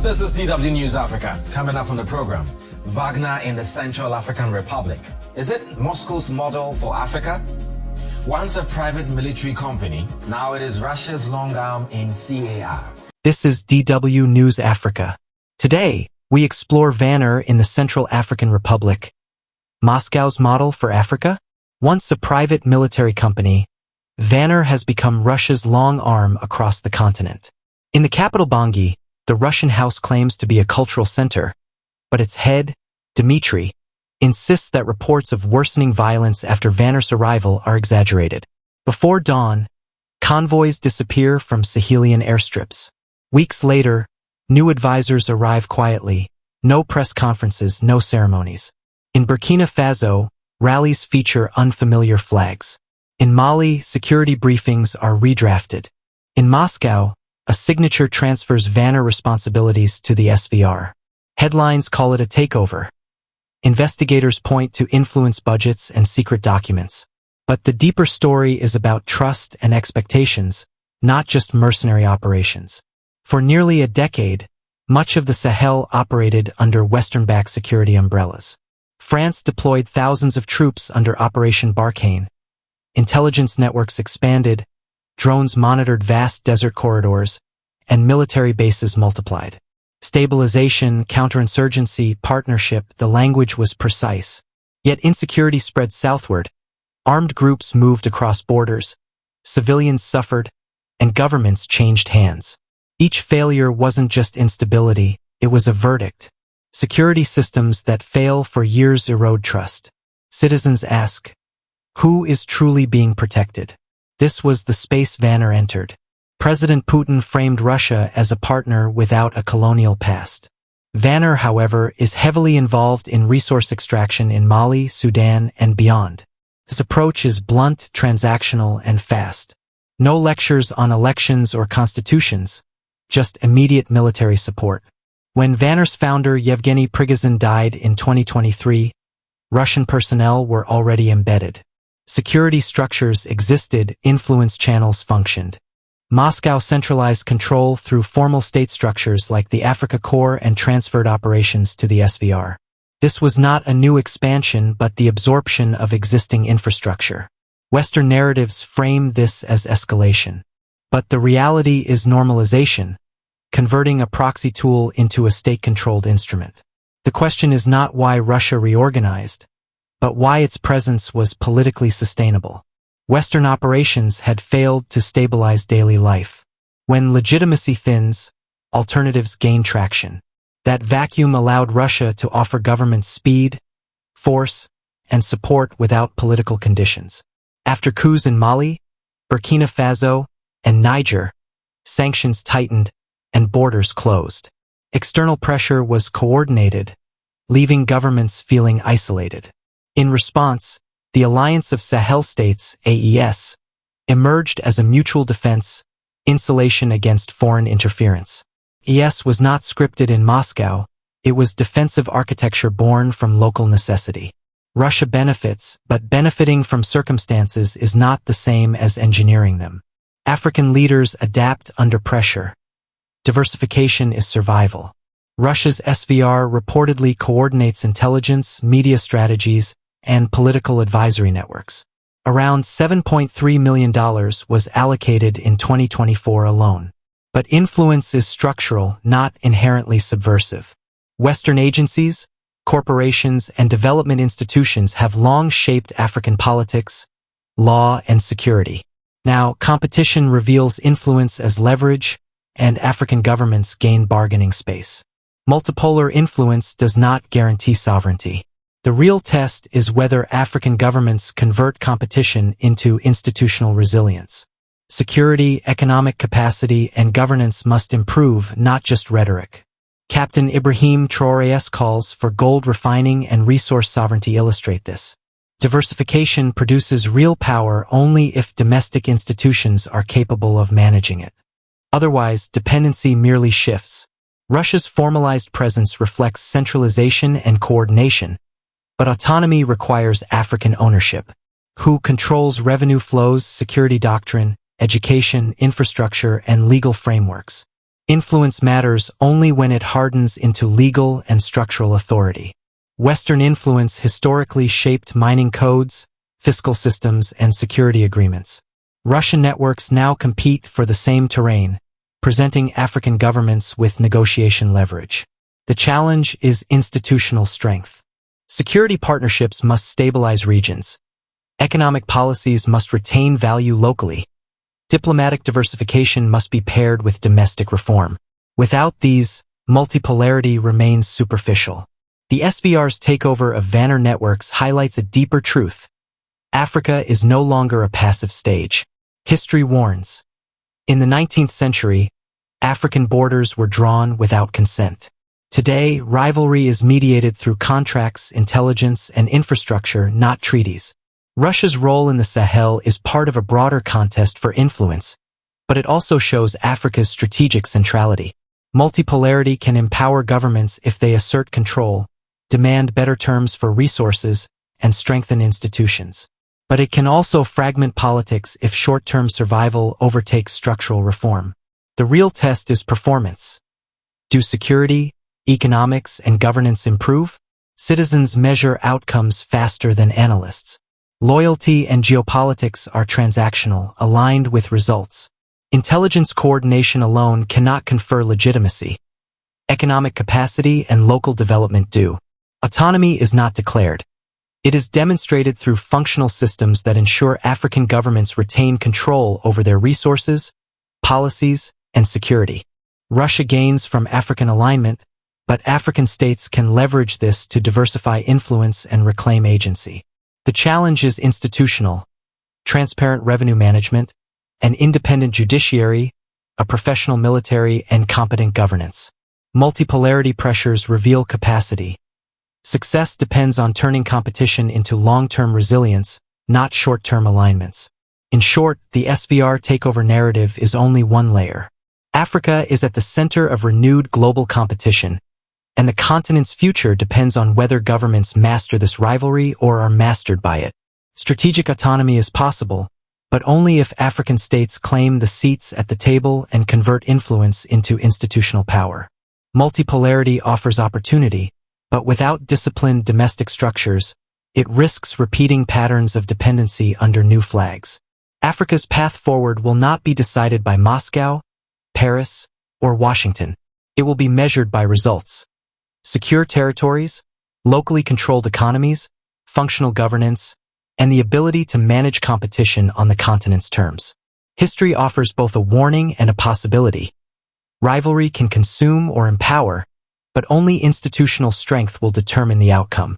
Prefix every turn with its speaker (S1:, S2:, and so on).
S1: This is DW News Africa. Coming up on the program, Vagner in the Central African Republic. Is it Moscow's model for Africa? Once a private military company, now it is Russia's long arm in CAR.
S2: This is DW News Africa. Today, we explore Vagner in the Central African Republic. Moscow's model for Africa? Once a private military company, Vagner has become Russia's long arm across the continent. In the capital Bangui, the Russian house claims to be a cultural center, but its head, Dmitry, insists that reports of worsening violence after Vagner's arrival are exaggerated. Before dawn, convoys disappear from Sahelian airstrips. Weeks later, new advisors arrive quietly, no press conferences, no ceremonies. In Burkina Faso, rallies feature unfamiliar flags. In Mali, security briefings are redrafted. In Moscow, a signature transfers Vagner responsibilities to the SVR. Headlines call it a takeover. Investigators point to influence budgets and secret documents. But the deeper story is about trust and expectations, not just mercenary operations. For nearly a decade, much of the Sahel operated under Western-backed security umbrellas. France deployed thousands of troops under Operation Barkhane. Intelligence networks expanded, drones monitored vast desert corridors, and military bases multiplied. Stabilization, counterinsurgency, partnership, the language was precise. Yet insecurity spread southward. Armed groups moved across borders, civilians suffered, and governments changed hands. Each failure wasn't just instability, it was a verdict. Security systems that fail for years erode trust. Citizens ask, who is truly being protected? This was the space Vagner entered. President Putin framed Russia as a partner without a colonial past. Vagner, however, is heavily involved in resource extraction in Mali, Sudan, and beyond. His approach is blunt, transactional, and fast. No lectures on elections or constitutions, just immediate military support. When Vagner's founder Yevgeny Prigozhin died in 2023, Russian personnel were already embedded. Security structures existed, influence channels functioned. Moscow centralized control through formal state structures like the Africa Corps and transferred operations to the SVR. This was not a new expansion but the absorption of existing infrastructure. Western narratives frame this as escalation. But the reality is normalization, converting a proxy tool into a state-controlled instrument. The question is not why Russia reorganized, but why its presence was politically sustainable. Western operations had failed to stabilize daily life. When legitimacy thins, alternatives gain traction. That vacuum allowed Russia to offer governments speed, force, and support without political conditions. After coups in Mali, Burkina Faso, and Niger, sanctions tightened and borders closed. External pressure was coordinated, leaving governments feeling isolated. In response, the Alliance of Sahel States, AES, emerged as a mutual defense, insulation against foreign interference. AES was not scripted in Moscow, it was defensive architecture born from local necessity. Russia benefits, but benefiting from circumstances is not the same as engineering them. African leaders adapt under pressure. Diversification is survival. Russia's SVR reportedly coordinates intelligence, media strategies, and political advisory networks. Around $7.3 million was allocated in 2024 alone. But influence is structural, not inherently subversive. Western agencies, corporations, and development institutions have long shaped African politics, law, and security. Now, competition reveals influence as leverage, and African governments gain bargaining space. Multipolar influence does not guarantee sovereignty. The real test is whether African governments convert competition into institutional resilience. Security, economic capacity, and governance must improve, not just rhetoric. Captain Ibrahim Traoré's calls for gold refining and resource sovereignty illustrate this. Diversification produces real power only if domestic institutions are capable of managing it. Otherwise, dependency merely shifts. Russia's formalized presence reflects centralization and coordination, but autonomy requires African ownership. Who controls revenue flows, security doctrine, education, infrastructure, and legal frameworks? Influence matters only when it hardens into legal and structural authority. Western influence historically shaped mining codes, fiscal systems, and security agreements. Russian networks now compete for the same terrain, presenting African governments with negotiation leverage. The challenge is institutional strength. Security partnerships must stabilize regions. Economic policies must retain value locally. Diplomatic diversification must be paired with domestic reform. Without these, multipolarity remains superficial. The SVR's takeover of Vagner networks highlights a deeper truth. Africa is no longer a passive stage. History warns. In the 19th century, African borders were drawn without consent. Today, rivalry is mediated through contracts, intelligence, and infrastructure, not treaties. Russia's role in the Sahel is part of a broader contest for influence, but it also shows Africa's strategic centrality. Multipolarity can empower governments if they assert control, demand better terms for resources, and strengthen institutions. But it can also fragment politics if short-term survival overtakes structural reform. The real test is performance. Do security, economics, and governance improve? Citizens measure outcomes faster than analysts. Loyalty and geopolitics are transactional, aligned with results. Intelligence coordination alone cannot confer legitimacy. Economic capacity and local development do. Autonomy is not declared. It is demonstrated through functional systems that ensure African governments retain control over their resources, policies, and security. Russia gains from African alignment, but African states can leverage this to diversify influence and reclaim agency. The challenge is institutional: transparent revenue management, an independent judiciary, a professional military, and competent governance. Multipolarity pressures reveal capacity. Success depends on turning competition into long-term resilience, not short-term alignments. In short, the SVR takeover narrative is only one layer. Africa is at the center of renewed global competition, and the continent's future depends on whether governments master this rivalry or are mastered by it. Strategic autonomy is possible, but only if African states claim the seats at the table and convert influence into institutional power. Multipolarity offers opportunity, but without disciplined domestic structures, it risks repeating patterns of dependency under new flags. Africa's path forward will not be decided by Moscow, Paris, or Washington. It will be measured by results. Secure territories, locally controlled economies, functional governance, and the ability to manage competition on the continent's terms. History offers both a warning and a possibility. Rivalry can consume or empower, but only institutional strength will determine the outcome.